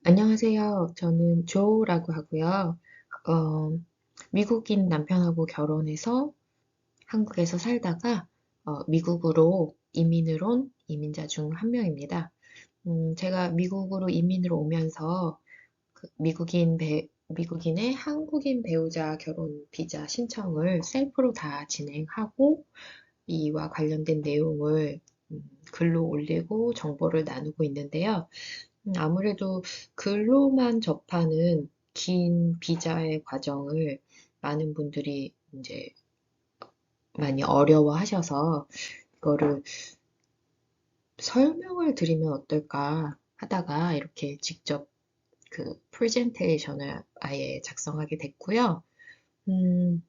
안녕하세요. 저는 조라고 하고요. 어, 미국인 남편하고 결혼해서 한국에서 살다가 미국으로 이민을 온 이민자 중 한 명입니다. 제가 미국으로 이민을 오면서 미국인의 한국인 배우자 결혼 비자 신청을 셀프로 다 진행하고 이와 관련된 내용을 글로 올리고 정보를 나누고 있는데요. 아무래도 글로만 접하는 긴 비자의 과정을 많은 분들이 이제 많이 어려워하셔서 이거를 설명을 드리면 어떨까 하다가 이렇게 직접 그 프레젠테이션을 아예 작성하게 됐고요. 음,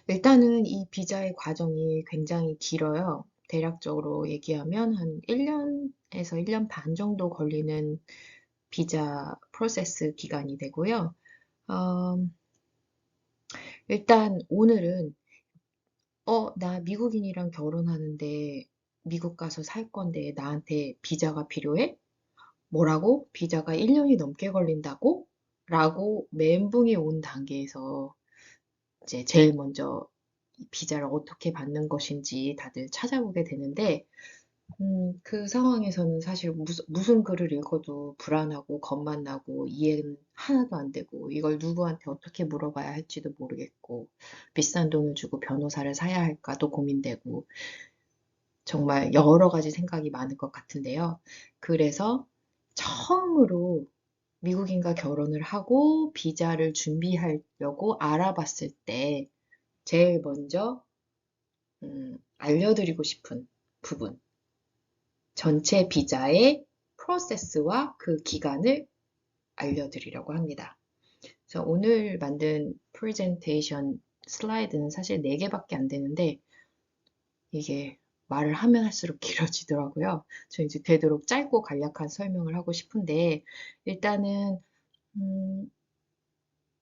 일단은 이 비자의 과정이 굉장히 길어요. 대략적으로 얘기하면 한 1년에서 1년 반 정도 걸리는 비자 프로세스 기간이 되고요. 어, 일단 오늘은 나 미국인이랑 결혼하는데 미국 가서 살 건데 나한테 비자가 필요해? 뭐라고? 비자가 1년이 넘게 걸린다고? 라고 멘붕이 온 단계에서 이제 제일 먼저 이 비자를 어떻게 받는 것인지 다들 찾아보게 되는데 그 상황에서는 사실 무슨 글을 읽어도 불안하고 겁만 나고 이해는 하나도 안 되고 이걸 누구한테 어떻게 물어봐야 할지도 모르겠고 비싼 돈을 주고 변호사를 사야 할까도 고민되고 정말 여러 가지 생각이 많을 것 같은데요. 그래서 처음으로 미국인과 결혼을 하고 비자를 준비하려고 알아봤을 때 제일 먼저 알려드리고 싶은 부분. 전체 비자의 프로세스와 그 기간을 알려드리려고 합니다. 그래서 오늘 만든 프레젠테이션 슬라이드는 사실 4개밖에 안 되는데 이게 말을 하면 할수록 길어지더라고요. 저 이제 되도록 짧고 간략한 설명을 하고 싶은데 일단은 음,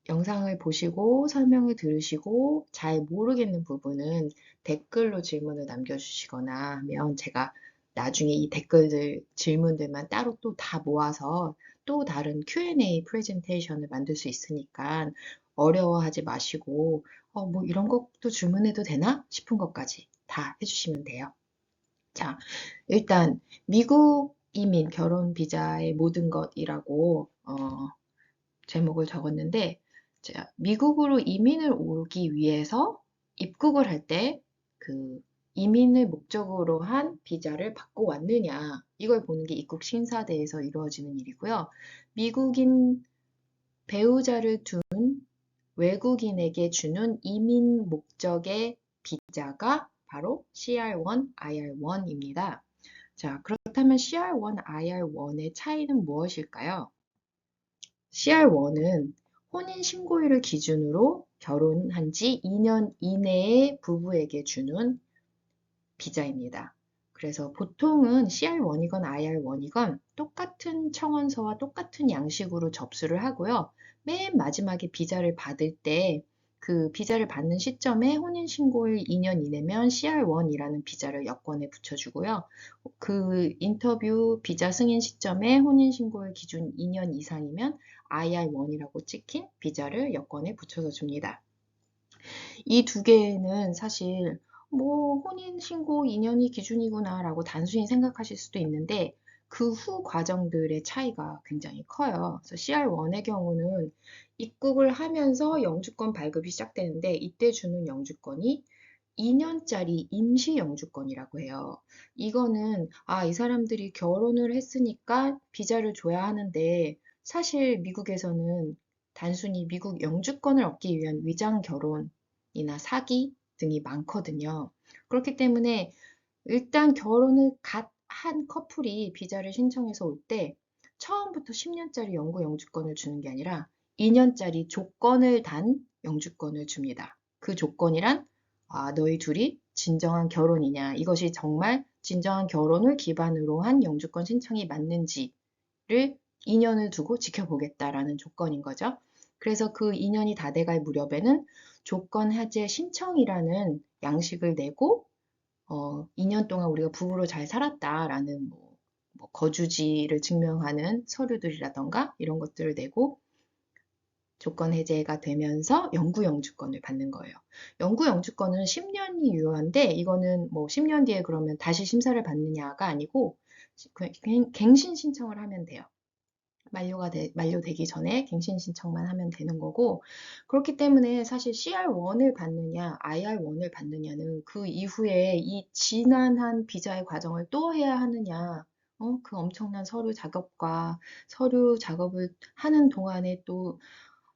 영상을 보시고 설명을 들으시고 잘 모르겠는 부분은 댓글로 질문을 남겨주시거나 하면 제가 나중에 이 댓글들, 질문들만 따로 또 다 모아서 또 다른 Q&A 프레젠테이션을 만들 수 있으니까 어려워하지 마시고, 뭐 이런 것도 질문해도 되나? 싶은 것까지 다 해주시면 돼요. 자, 일단 미국 이민 결혼 비자의 모든 것이라고 제목을 적었는데, 자, 미국으로 이민을 오기 위해서 입국을 할 때 그 이민을 목적으로 한 비자를 받고 왔느냐, 이걸 보는 게 입국 심사대에서 이루어지는 일이고요. 미국인 배우자를 둔 외국인에게 주는 이민 목적의 비자가 바로 CR1, IR1입니다. 자, 그렇다면 CR1, IR1의 차이는 무엇일까요? CR1은 혼인신고일을 기준으로 결혼한 지 2년 이내의 부부에게 주는 비자입니다. 그래서 보통은 CR1이건 IR1이건 똑같은 청원서와 똑같은 양식으로 접수를 하고요. 맨 마지막에 비자를 받을 때 그 비자를 받는 시점에 혼인신고일 2년 이내면 CR1이라는 비자를 여권에 붙여주고요. 그 인터뷰 비자 승인 시점에 혼인신고일 기준 2년 이상이면 IR1이라고 찍힌 비자를 여권에 붙여서 줍니다. 이 두 개는 사실 뭐 혼인신고 2년이 기준이구나라고 단순히 생각하실 수도 있는데 그 후 과정들의 차이가 굉장히 커요. 그래서 CR1의 경우는 입국을 하면서 영주권 발급이 시작되는데 이때 주는 영주권이 2년짜리 임시 영주권이라고 해요. 이거는 이 사람들이 결혼을 했으니까 비자를 줘야 하는데 사실 미국에서는 단순히 미국 영주권을 얻기 위한 위장 결혼이나 사기 등이 많거든요. 그렇기 때문에 일단 결혼을 한 커플이 비자를 신청해서 올 때 처음부터 10년짜리 영구 영주권을 주는 게 아니라 2년짜리 조건을 단 영주권을 줍니다. 그 조건이란 너희 둘이 진정한 결혼이냐, 이것이 정말 진정한 결혼을 기반으로 한 영주권 신청이 맞는지를 2년을 두고 지켜보겠다라는 조건인 거죠. 그래서 그 2년이 다 돼갈 무렵에는 조건 해제 신청이라는 양식을 내고 2년 동안 우리가 부부로 잘 살았다라는 뭐 거주지를 증명하는 서류들이라던가 이런 것들을 내고 조건 해제가 되면서 영구 영주권을 받는 거예요. 영구 영주권은 10년이 유효한데 이거는 뭐 10년 뒤에 그러면 다시 심사를 받느냐가 아니고 갱신 신청을 하면 돼요. 만료되기 전에 갱신 신청만 하면 되는 거고, 그렇기 때문에 사실 CR1을 받느냐, IR1을 받느냐는 그 이후에 이 지난한 비자의 과정을 또 해야 하느냐, 그 엄청난 서류 작업과 서류 작업을 하는 동안에 또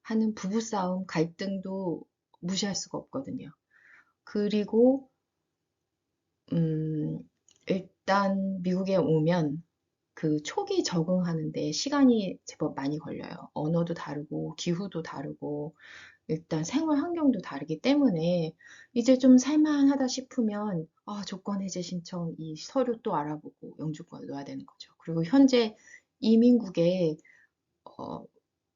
하는 부부싸움, 갈등도 무시할 수가 없거든요. 그리고, 음, 일단 미국에 오면 그 초기 적응하는데 시간이 제법 많이 걸려요. 언어도 다르고, 기후도 다르고, 일단 생활 환경도 다르기 때문에 이제 좀 살만하다 싶으면 조건 해제 신청 이 서류 또 알아보고 영주권을 넣어야 되는 거죠. 그리고 현재 이민국에 어,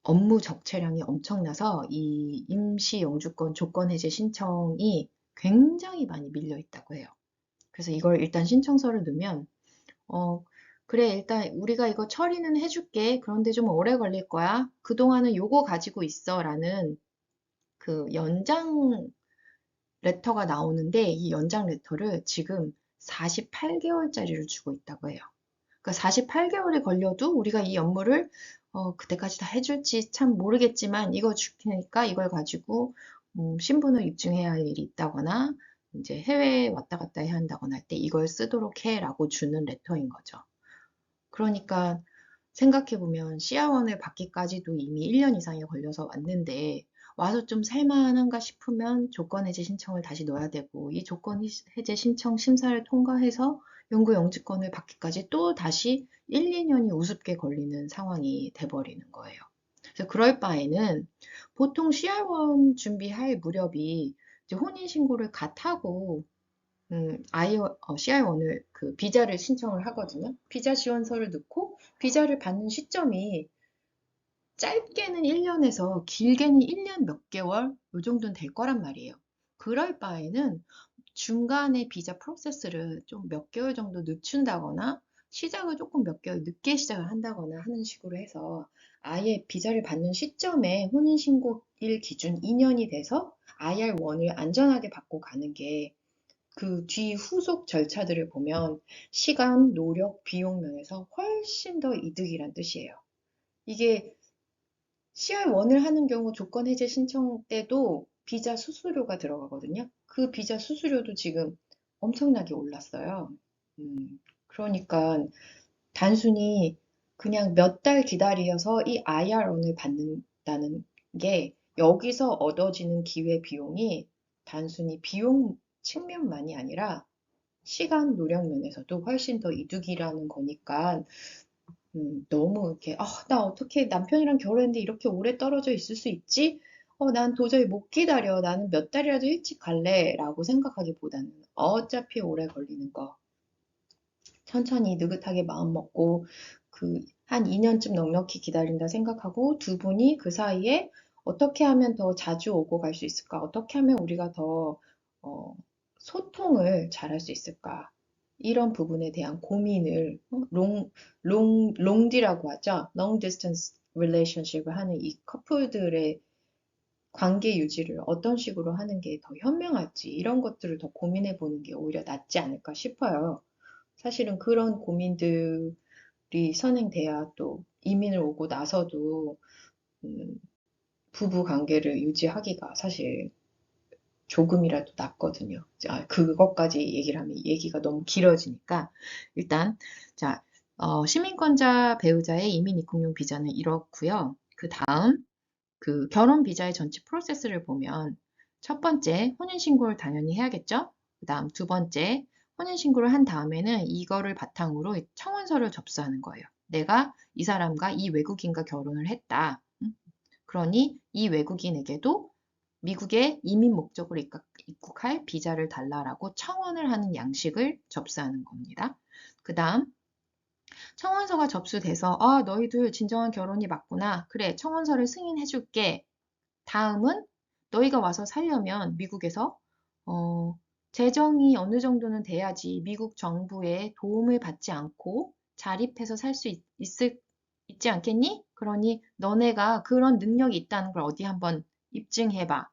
업무 적체량이 엄청나서 이 임시 영주권 조건 해제 신청이 굉장히 많이 밀려 있다고 해요. 그래서 이걸 일단 신청서를 넣으면 어, 그래, 일단 우리가 이거 처리는 해줄게. 그런데 좀 오래 걸릴 거야. 그동안은 요거 가지고 있어. 라는 그 연장 레터가 나오는데 이 연장 레터를 지금 48개월짜리를 주고 있다고 해요. 그러니까 48개월이 걸려도 우리가 이 업무를 그때까지 다 해줄지 참 모르겠지만 이거 줄 테니까 이걸 가지고 신분을 입증해야 할 일이 있다거나 이제 해외에 왔다 갔다 해야 한다거나 할 때 이걸 쓰도록 해라고 주는 레터인 거죠. 그러니까 생각해보면 CR1을 받기까지도 이미 1년 이상이 걸려서 왔는데 와서 좀 살만한가 싶으면 조건 해제 신청을 다시 넣어야 되고 이 조건 해제 신청 심사를 통과해서 영구 영주권을 받기까지 또 다시 1, 2년이 우습게 걸리는 상황이 돼버리는 거예요. 그래서 그럴 바에는 보통 CR1 준비할 무렵이 이제 혼인신고를 갓 하고 CR1을 그 비자를 신청을 하거든요. 비자 지원서를 넣고 비자를 받는 시점이 짧게는 1년에서 길게는 1년 몇 개월 요 정도는 될 거란 말이에요. 그럴 바에는 중간에 비자 프로세스를 좀 몇 개월 정도 늦춘다거나 시작을 조금 몇 개월 늦게 시작을 한다거나 하는 식으로 해서 아예 비자를 받는 시점에 혼인신고일 기준 2년이 돼서 IR1을 안전하게 받고 가는 게 그 뒤 후속 절차들을 보면 시간, 노력, 비용 면에서 훨씬 더 이득이란 뜻이에요. 이게 CR1을 하는 경우 조건 해제 신청 때도 비자 수수료가 들어가거든요. 그 비자 수수료도 지금 엄청나게 올랐어요. 그러니까 단순히 그냥 몇 달 기다려서 이 IR1을 받는다는 게 여기서 얻어지는 기회 비용이 단순히 비용 측면만이 아니라 시간, 노력 면에서도 훨씬 더 이득이라는 거니까 너무 이렇게 나 어떻게 남편이랑 결혼했는데 이렇게 오래 떨어져 있을 수 있지? 난 도저히 못 기다려. 나는 몇 달이라도 일찍 갈래. 라고 생각하기보다는 어차피 오래 걸리는 거 천천히 느긋하게 마음 먹고 그 한 2년쯤 넉넉히 기다린다 생각하고 두 분이 그 사이에 어떻게 하면 더 자주 오고 갈 수 있을까? 어떻게 하면 우리가 더 어, 소통을 잘할 수 있을까? 이런 부분에 대한 고민을 롱디라고 하죠. long distance relationship을 하는 이 커플들의 관계 유지를 어떤 식으로 하는 게 더 현명할지 이런 것들을 더 고민해 보는 게 오히려 낫지 않을까 싶어요. 사실은 그런 고민들이 선행돼야 또 이민을 오고 나서도 음, 부부 관계를 유지하기가 사실 조금이라도 낫거든요. 자, 그것까지 얘기를 하면 얘기가 너무 길어지니까 일단 자, 시민권자 배우자의 이민 입국용 비자는 이렇고요. 그 다음 그 결혼 비자의 전체 프로세스를 보면 첫 번째 혼인신고를 당연히 해야겠죠. 그 다음 두 번째 혼인신고를 한 다음에는 이거를 바탕으로 청원서를 접수하는 거예요. 내가 이 사람과 이 외국인과 결혼을 했다. 그러니 이 외국인에게도 미국에 이민 목적으로 입국할 비자를 달라라고 청원을 하는 양식을 접수하는 겁니다. 그 다음 청원서가 접수돼서 너희들 진정한 결혼이 맞구나. 그래, 청원서를 승인해줄게. 다음은 너희가 와서 살려면 미국에서 재정이 어느 정도는 돼야지 미국 정부의 도움을 받지 않고 자립해서 살 수 있지 않겠니? 그러니 너네가 그런 능력이 있다는 걸 어디 한번 입증해봐.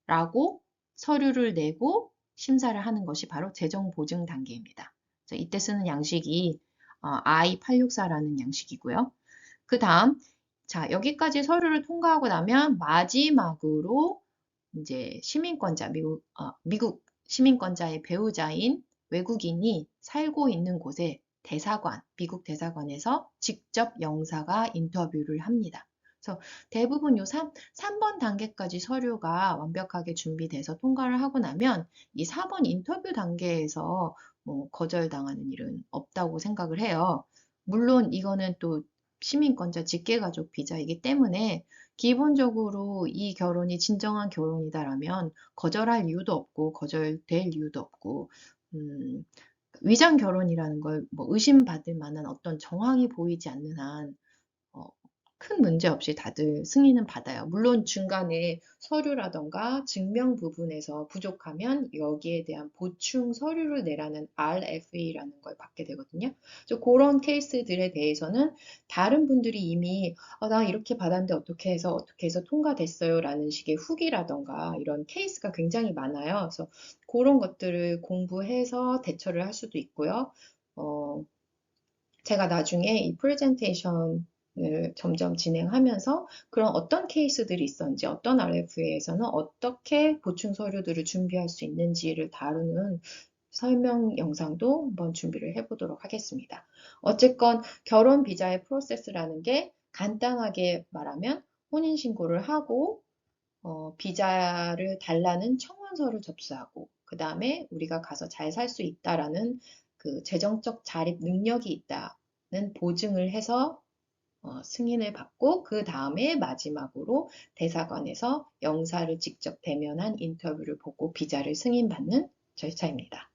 라고 서류를 내고 심사를 하는 것이 바로 재정 보증 단계입니다. 이때 쓰는 양식이 I-864라는 양식이고요. 그 다음, 자, 여기까지 서류를 통과하고 나면 마지막으로 이제 시민권자, 미국 시민권자의 배우자인 외국인이 살고 있는 곳에 대사관, 미국 대사관에서 직접 영사가 인터뷰를 합니다. 그래서 대부분 요 3번 단계까지 서류가 완벽하게 준비돼서 통과를 하고 나면 이 4번 인터뷰 단계에서 뭐 거절당하는 일은 없다고 생각을 해요. 물론 이거는 또 시민권자 직계가족 비자이기 때문에 기본적으로 이 결혼이 진정한 결혼이다라면 거절할 이유도 없고 거절될 이유도 없고 위장 결혼이라는 걸 뭐 의심받을 만한 어떤 정황이 보이지 않는 한 어, 큰 문제 없이 다들 승인은 받아요. 물론 중간에 서류라던가 증명 부분에서 부족하면 여기에 대한 보충 서류를 내라는 RFE라는 걸 받게 되거든요. 그래서 그런 케이스들에 대해서는 다른 분들이 이미 나 이렇게 받았는데 어떻게 해서 통과됐어요 라는 식의 후기라던가 이런 케이스가 굉장히 많아요. 그래서 그런 것들을 공부해서 대처를 할 수도 있고요. 제가 나중에 이 프레젠테이션을 점점 진행하면서 그런 어떤 케이스들이 있었는지, 어떤 RF에서는 어떻게 보충 서류들을 준비할 수 있는지를 다루는 설명 영상도 한번 준비를 해보도록 하겠습니다. 어쨌건 결혼 비자의 프로세스라는 게 간단하게 말하면 혼인신고를 하고 비자를 달라는 청원서를 접수하고 그 다음에 우리가 가서 잘 살 수 있다라는 그 재정적 자립 능력이 있다는 보증을 해서 승인을 받고 그 다음에 마지막으로 대사관에서 영사를 직접 대면한 인터뷰를 보고 비자를 승인받는 절차입니다.